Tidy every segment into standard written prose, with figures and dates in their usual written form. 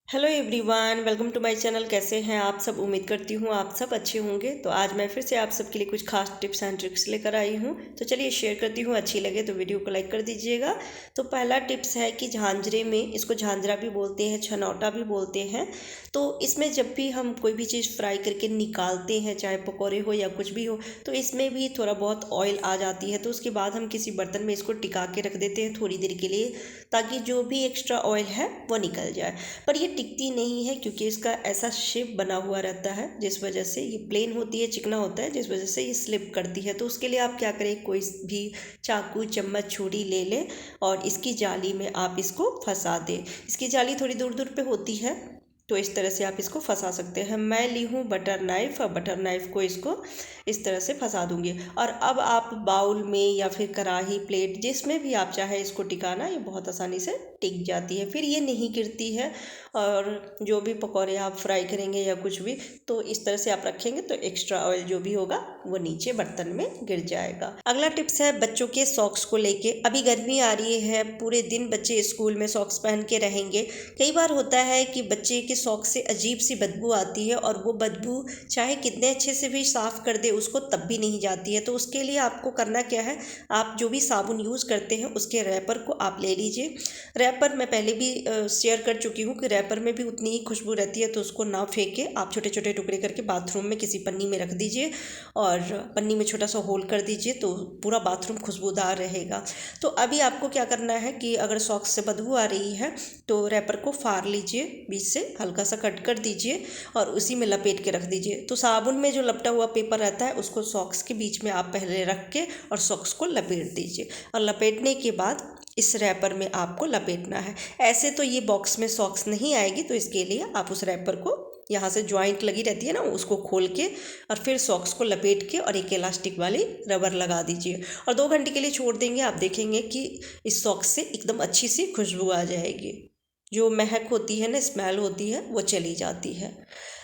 Hello everyone, welcome to my channel. कैसे हैं आप सब? उम्मीद करती हूँ आप सब अच्छे होंगे। तो आज मैं फिर से आप सबके लिए कुछ खास टिप्स एंड ट्रिक्स लेकर आई हूँ। तो चलिए शेयर करती हूँ, अच्छी लगे तो वीडियो को लाइक कर दीजिएगा। तो पहला टिप्स है कि झांझरे में, इसको झांझरा भी बोलते हैं, छनौटा भी बोलते हैं। तो इसमें जब भी हम कोई भी चीज़ फ्राई करके निकालते हैं, चाहे पकौड़े हो या कुछ भी हो, तो इसमें भी थोड़ा बहुत ऑयल आ जाती है। तो उसके बाद हम किसी बर्तन में इसको टिका के रख देते हैं थोड़ी देर के लिए, ताकि जो भी एक्स्ट्रा ऑयल है वो निकल जाए। पर ये टिकती नहीं है क्योंकि इसका ऐसा शेप बना हुआ रहता है, जिस वजह से ये प्लेन होती है, चिकना होता है, जिस वजह से ये स्लिप करती है। तो उसके लिए आप क्या करें, कोई भी चाकू, चम्मच, छुरी ले लें और इसकी जाली में आप इसको फंसा दें। इसकी जाली थोड़ी दूर दूर पे होती है, तो इस तरह से आप इसको फंसा सकते हैं। मैं ली हूँ बटर नाइफ़, और बटर नाइफ़ को इसको इस तरह से फंसा दूंगी। और अब आप बाउल में या फिर कढ़ाई, प्लेट, जिसमें भी आप चाहे इसको टिकाना, ये बहुत आसानी से टिक जाती है, फिर ये नहीं गिरती है। और जो भी पकौड़े आप फ्राई करेंगे या कुछ भी, तो इस तरह से आप रखेंगे तो एक्स्ट्रा ऑयल जो भी होगा वो नीचे बर्तन में गिर जाएगा। अगला टिप्स है बच्चों के सॉक्स को लेके। अभी गर्मी आ रही है, पूरे दिन बच्चे स्कूल में सॉक्स पहन के रहेंगे। कई बार होता है कि बच्चे के सॉक्स से अजीब सी बदबू आती है, और वो बदबू चाहे कितने अच्छे से भी साफ़ कर दे उसको, तब भी नहीं जाती है। तो उसके लिए आपको करना क्या है, आप जो भी साबुन यूज़ करते हैं उसके रैपर को आप ले लीजिए। रैपर मैं पहले भी शेयर कर चुकी हूँ कि रैपर में भी उतनी ही खुशबू रहती है, तो उसको ना फेंके, आप छोटे छोटे टुकड़े करके बाथरूम में किसी पन्नी में रख दीजिए, और पन्नी में छोटा सा होल कर दीजिए, तो पूरा बाथरूम खुशबूदार रहेगा। तो अभी आपको क्या करना है कि अगर सॉक्स से बदबू आ रही है तो रैपर को फाड़ लीजिए, बीच से हल्का सा कट कर दीजिए और उसी में लपेट के रख दीजिए। तो साबुन में जो लपटा हुआ पेपर रहता है उसको सॉक्स के बीच में आप पहले रख के और सॉक्स को लपेट दीजिए, और लपेटने के बाद इस रैपर में आपको लपेटना है। ऐसे तो ये बॉक्स में सॉक्स नहीं आएगी, तो इसके लिए आप उस रैपर को, यहाँ से जॉइंट लगी रहती है ना, उसको खोल के और फिर सॉक्स को लपेट के और एक इलास्टिक वाली रबर लगा दीजिए, और 2 घंटे के लिए छोड़ देंगे। आप देखेंगे कि इस सॉक्स से एकदम अच्छी सी खुशबू आ जाएगी, जो महक होती है ना, स्मेल होती है, वो चली जाती है।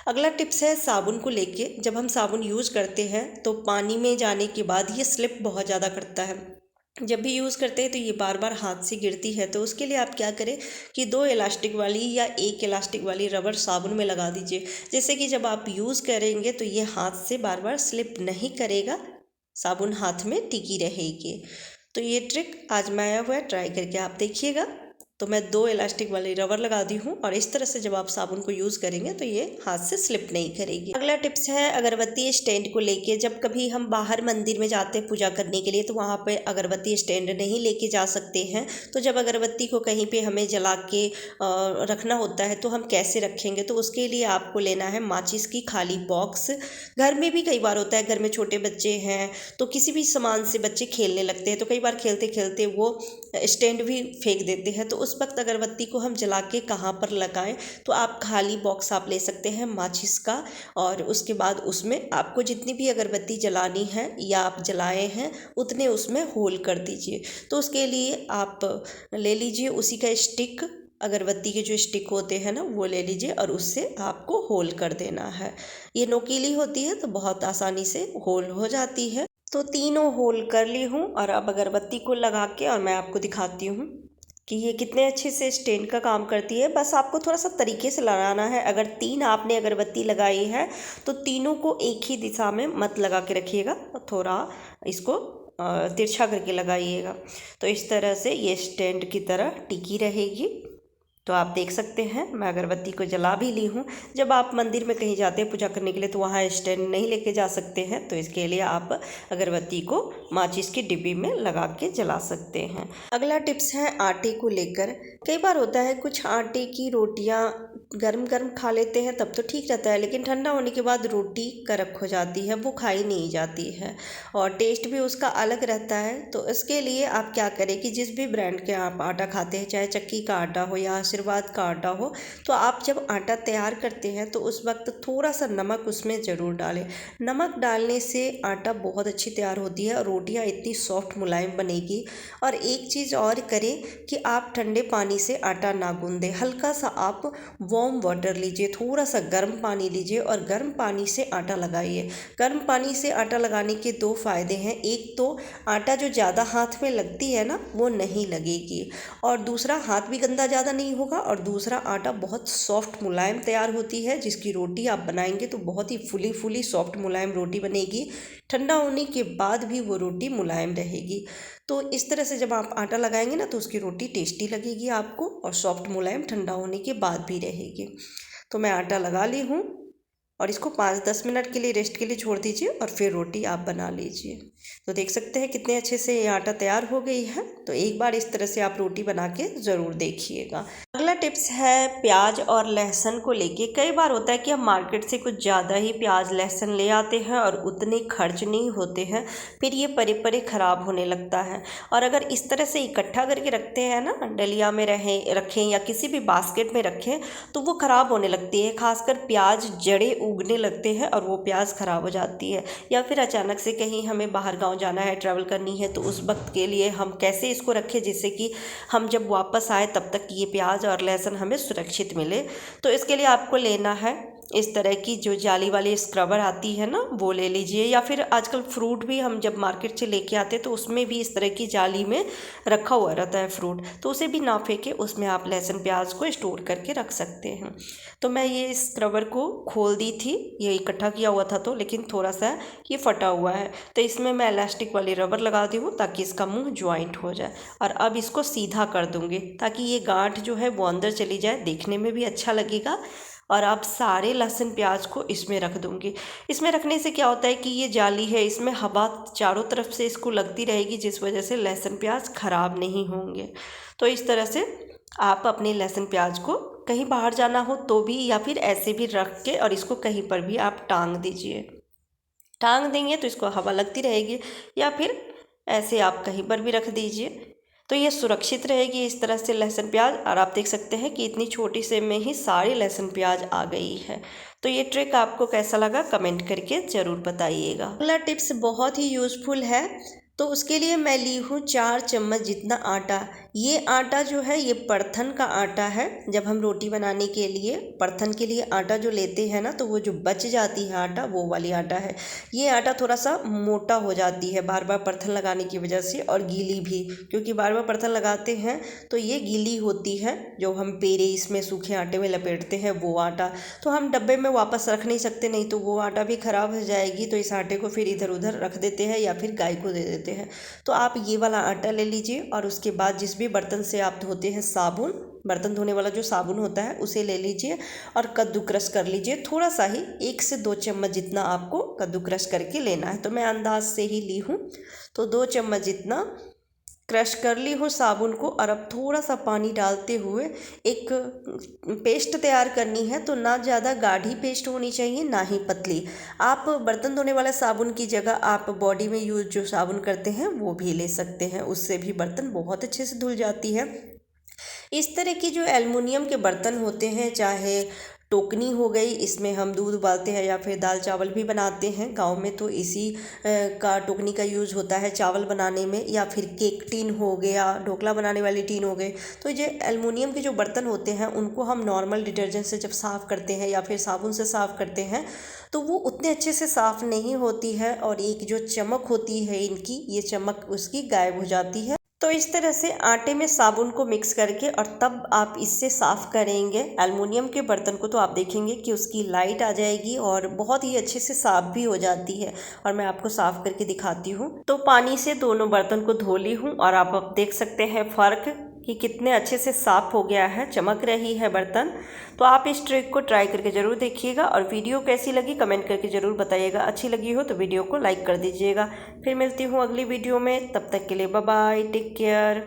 अगला टिप्स है साबुन को लेके। जब हम साबुन यूज़ करते हैं तो पानी में जाने के बाद ये स्लिप बहुत ज़्यादा करता है। जब भी यूज़ करते हैं तो ये बार बार हाथ से गिरती है। तो उसके लिए आप क्या करें कि 2 इलास्टिक वाली या 1 इलास्टिक वाली रबर साबुन में लगा दीजिए, जिससे कि जब आप यूज़ करेंगे तो ये हाथ से बार बार स्लिप नहीं करेगा, साबुन हाथ में टिकी रहेगी। तो ये ट्रिक आजमाया हुआ है, ट्राई करके आप देखिएगा। तो मैं 2 इलास्टिक वाली रबर लगा दी हूँ, और इस तरह से जब आप साबुन को यूज़ करेंगे तो ये हाथ से स्लिप नहीं करेगी। अगला टिप्स है अगरबत्ती स्टैंड को लेके। जब कभी हम बाहर मंदिर में जाते हैं पूजा करने के लिए, तो वहाँ पे अगरबत्ती स्टैंड नहीं लेके जा सकते हैं। तो जब अगरबत्ती को कहीं पे हमें जला के रखना होता है तो हम कैसे रखेंगे, तो उसके लिए आपको लेना है माचिस की खाली बॉक्स। घर में भी कई बार होता है, घर में छोटे बच्चे हैं तो किसी भी सामान से बच्चे खेलने लगते हैं, तो कई बार खेलते खेलते वो स्टैंड भी फेंक देते हैं। तो उस वक्त अगरबत्ती को हम जला के कहाँ पर लगाएं, तो आप खाली बॉक्स आप ले सकते हैं माचिस का, और उसके बाद उसमें आपको जितनी भी अगरबत्ती जलानी है या आप जलाए हैं उतने उसमें होल कर दीजिए। तो उसके लिए आप ले लीजिए उसी का स्टिक, अगरबत्ती के जो स्टिक होते हैं ना वो ले लीजिए, और उससे आपको होल कर देना है। ये नोकीली होती है तो बहुत आसानी से होल हो जाती है। तो तीनों होल कर ली हूँ, और अब अगरबत्ती को लगा के और मैं आपको दिखाती हूँ कि ये कितने अच्छे से स्टैंड का काम करती है। बस आपको थोड़ा सा तरीके से लगाना है। अगर 3 आपने अगरबत्ती लगाई है तो तीनों को एक ही दिशा में मत लगा के रखिएगा, थोड़ा इसको तिरछा करके लगाइएगा। तो इस तरह से ये स्टैंड की तरह टिकी रहेगी। तो आप देख सकते हैं मैं अगरबत्ती को जला भी ली हूँ। जब आप मंदिर में कहीं जाते हैं पूजा करने के लिए तो वहाँ स्टैंड नहीं लेके जा सकते हैं, तो इसके लिए आप अगरबत्ती को माचिस की डिब्बी में लगा के जला सकते हैं। अगला टिप्स है आटे को लेकर। कई बार होता है कुछ आटे की रोटियाँ गरम गरम खा लेते हैं तब तो ठीक रहता है, लेकिन ठंडा होने के बाद रोटी कड़क हो जाती है, वो खाई नहीं जाती है, और टेस्ट भी उसका अलग रहता है। तो इसके लिए आप क्या करें कि जिस भी ब्रांड के आप आटा खाते हैं, चाहे चक्की का आटा हो या आशीर्वाद का आटा हो, तो आप जब आटा तैयार करते हैं तो उस वक्त थोड़ा सा नमक उसमें ज़रूर डालें। नमक डालने से आटा बहुत अच्छी तैयार होती है और रोटियाँ इतनी सॉफ्ट मुलायम बनेगी। और एक चीज़ और करें कि आप ठंडे पानी से आटा ना गूंदें, हल्का सा आप वार्म वाटर लीजिए, थोड़ा सा गर्म पानी लीजिए और गर्म पानी से आटा लगाइए। गर्म पानी से आटा लगाने के दो फ़ायदे हैं, एक तो आटा जो ज़्यादा हाथ में लगती है ना वो नहीं लगेगी, और दूसरा हाथ भी गंदा ज़्यादा नहीं होगा, और दूसरा आटा बहुत सॉफ्ट मुलायम तैयार होती है, जिसकी रोटी आप बनाएंगे तो बहुत ही फुली फुली सॉफ्ट मुलायम रोटी बनेगी। ठंडा होने के बाद भी वो रोटी मुलायम रहेगी। तो इस तरह से जब आप आटा लगाएंगे ना तो उसकी रोटी टेस्टी लगेगी आपको, और सॉफ्ट मुलायम ठंडा होने के बाद भी रहेगी। तो मैं आटा लगा ली हूँ और इसको 5-10 मिनट के लिए रेस्ट के लिए छोड़ दीजिए और फिर रोटी आप बना लीजिए। तो देख सकते हैं कितने अच्छे से ये आटा तैयार हो गई है। तो एक बार इस तरह से आप रोटी बना के ज़रूर देखिएगा। अगला टिप्स है प्याज और लहसुन को लेके। कई बार होता है कि हम मार्केट से कुछ ज़्यादा ही प्याज लहसुन ले आते हैं और उतने खर्च नहीं होते हैं, फिर ये परे परे ख़राब होने लगता है। और अगर इस तरह से इकट्ठा करके रखते हैं ना, डलिया में रखें या किसी भी बास्केट में रखें, तो वो ख़राब होने लगती है। खासकर प्याज जड़ें उगने लगते हैं और वो प्याज ख़राब हो जाती है। या फिर अचानक से कहीं हमें बाहर गाँव जाना है, ट्रैवल करनी है, तो उस वक्त के लिए हम कैसे इसको रखें जिससे कि हम जब वापस आए तब तक ये प्याज और लहसुन हमें सुरक्षित मिले। तो इसके लिए आपको लेना है इस तरह की जो जाली वाली स्क्रबर आती है ना, वो ले लीजिए। या फिर आजकल फ्रूट भी हम जब मार्केट से लेके आते हैं तो उसमें भी इस तरह की जाली में रखा हुआ रहता है फ्रूट, तो उसे भी ना फेंके, उसमें आप लहसुन प्याज को स्टोर करके रख सकते हैं। तो मैं ये स्क्रबर को खोल दी थी, ये इकट्ठा किया हुआ था तो, लेकिन थोड़ा सा ये फटा हुआ है, तो इसमें मैं इलास्टिक वाली रबर लगा दी हूँ ताकि इसका मुंह ज्वाइंट हो जाए। और अब इसको सीधा कर दूँगी ताकि ये गांठ जो है वो अंदर चली जाए, देखने में भी अच्छा लगेगा। और अब सारे लहसुन प्याज को इसमें रख दूँगी। इसमें रखने से क्या होता है कि ये जाली है, इसमें हवा चारों तरफ से इसको लगती रहेगी, जिस वजह से लहसुन प्याज ख़राब नहीं होंगे। तो इस तरह से आप अपने लहसुन प्याज को कहीं बाहर जाना हो तो भी, या फिर ऐसे भी रख के और इसको कहीं पर भी आप टांग दीजिए। टांग देंगे तो इसको हवा लगती रहेगी, या फिर ऐसे आप कहीं पर भी रख दीजिए तो ये सुरक्षित रहेगी इस तरह से लहसुन प्याज। और आप देख सकते हैं कि इतनी छोटी से में ही सारी लहसुन प्याज आ गई है। तो ये ट्रिक आपको कैसा लगा कमेंट करके ज़रूर बताइएगा। अगला टिप्स बहुत ही यूज़फुल है, तो उसके लिए मैं ली हूँ 4 चम्मच जितना आटा। ये आटा जो है ये परथन का आटा है। जब हम रोटी बनाने के लिए परथन के लिए आटा जो लेते हैं ना, तो वो जो बच जाती है आटा, वो वाली आटा है। ये आटा थोड़ा सा मोटा हो जाती है बार बार परथन लगाने की वजह से, और गीली भी, क्योंकि बार बार परथन लगाते हैं तो ये गीली होती है। जो हम पेरे इसमें सूखे आटे में लपेटते हैं वो आटा, तो हम डब्बे में वापस रख नहीं सकते, नहीं तो वो आटा भी ख़राब हो जाएगी। तो इस आटे को फिर इधर उधर रख देते हैं या फिर गाय को दे देते हैं। तो आप ये वाला आटा ले लीजिए, और उसके बाद जिस भी बर्तन से आप धोते हैं, साबुन, बर्तन धोने वाला जो साबुन होता है उसे ले लीजिए और कद्दूकस कर लीजिए। थोड़ा सा ही 1 से 2 चम्मच जितना आपको कद्दूकस करके लेना है। तो मैं अंदाज से ही ली हूँ, तो 2 चम्मच जितना क्रश कर ली हूँ साबुन को। और अब थोड़ा सा पानी डालते हुए एक पेस्ट तैयार करनी है। तो ना ज़्यादा गाढ़ी पेस्ट होनी चाहिए, ना ही पतली। आप बर्तन धोने वाले साबुन की जगह आप बॉडी में यूज जो साबुन करते हैं वो भी ले सकते हैं, उससे भी बर्तन बहुत अच्छे से धुल जाती है। इस तरह की जो एल्युमिनियम के बर्तन होते हैं, चाहे टोकनी हो गई, इसमें हम दूध उबालते हैं या फिर दाल चावल भी बनाते हैं, गांव में तो इसी का टोकनी का यूज़ होता है चावल बनाने में। या फिर केक टीन हो गया, ढोकला बनाने वाली टीन हो गए। तो ये एल्युमिनियम के जो बर्तन होते हैं उनको हम नॉर्मल डिटर्जेंट से जब साफ़ करते हैं या फिर साबुन से साफ़ करते हैं तो वो उतने अच्छे से साफ़ नहीं होती है, और एक जो चमक होती है इनकी, ये चमक उसकी गायब हो जाती है। तो इस तरह से आटे में साबुन को मिक्स करके और तब आप इससे साफ़ करेंगे एल्युमिनियम के बर्तन को, तो आप देखेंगे कि उसकी लाइट आ जाएगी और बहुत ही अच्छे से साफ़ भी हो जाती है। और मैं आपको साफ़ करके दिखाती हूँ। तो पानी से दोनों बर्तन को धो ली हूँ और आप अब देख सकते हैं फ़र्क कि कितने अच्छे से साफ़ हो गया है, चमक रही है बर्तन। तो आप इस ट्रिक को ट्राई करके ज़रूर देखिएगा, और वीडियो कैसी लगी कमेंट करके ज़रूर बताइएगा। अच्छी लगी हो तो वीडियो को लाइक कर दीजिएगा। फिर मिलती हूँ अगली वीडियो में, तब तक के लिए बाय बाय, टेक केयर।